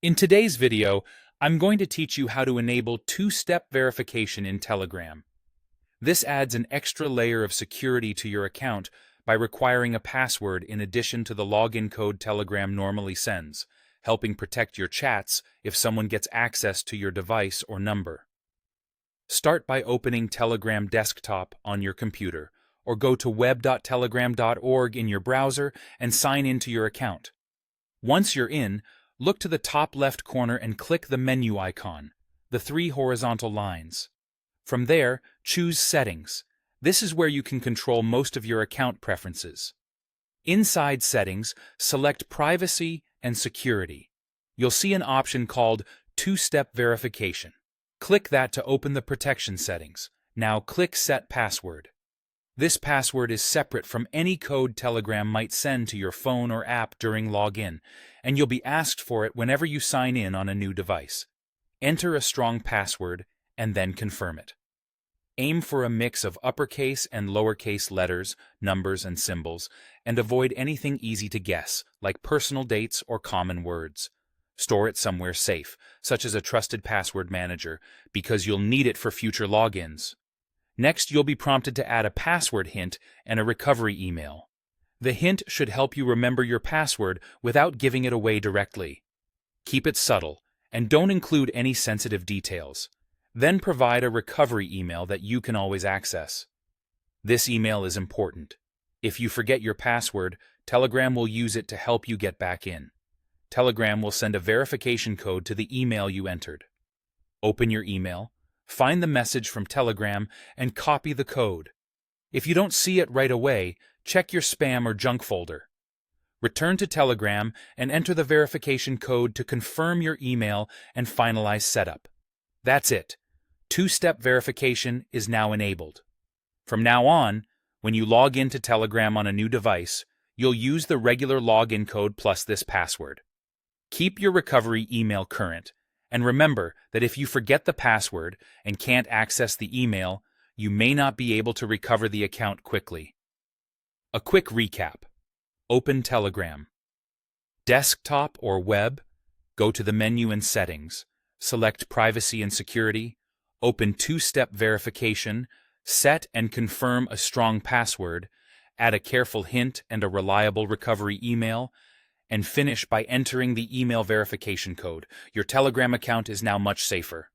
In today's video, I'm going to teach you how to enable two-step verification in Telegram. This adds an extra layer of security to your account by requiring a password in addition to the login code Telegram normally sends, helping protect your chats if someone gets access to your device or number. Start by opening Telegram Desktop on your computer, or go to web.telegram.org in your browser and sign into your account. Once you're in, look to the top left corner and click the menu icon, the three horizontal lines. From there, choose Settings. This is where you can control most of your account preferences. Inside Settings, select Privacy and Security. You'll see an option called Two-Step Verification. Click that to open the protection settings. Now click Set Password. This password is separate from any code Telegram might send to your phone or app during login, and you'll be asked for it whenever you sign in on a new device. Enter a strong password and then confirm it. Aim for a mix of uppercase and lowercase letters, numbers, and symbols, and avoid anything easy to guess, like personal dates or common words. Store it somewhere safe, such as a trusted password manager, because you'll need it for future logins. Next, you'll be prompted to add a password hint and a recovery email. The hint should help you remember your password without giving it away directly. Keep it subtle, and don't include any sensitive details. Then provide a recovery email that you can always access. This email is important. If you forget your password, Telegram will use it to help you get back in. Telegram will send a verification code to the email you entered. Open your email, find the message from Telegram, and copy the code. If you don't see it right away, check your spam or junk folder. Return to Telegram and enter the verification code to confirm your email and finalize setup. That's it. Two-step verification is now enabled. From now on, when you log into Telegram on a new device, you'll use the regular login code plus this password. Keep your recovery email current, and remember that if you forget the password and can't access the email, you may not be able to recover the account quickly. A quick recap. Open Telegram. Desktop or web, go to the menu in Settings, select Privacy and Security, open two-step verification, set and confirm a strong password, add a careful hint and a reliable recovery email, and finish by entering the email verification code. Your Telegram account is now much safer.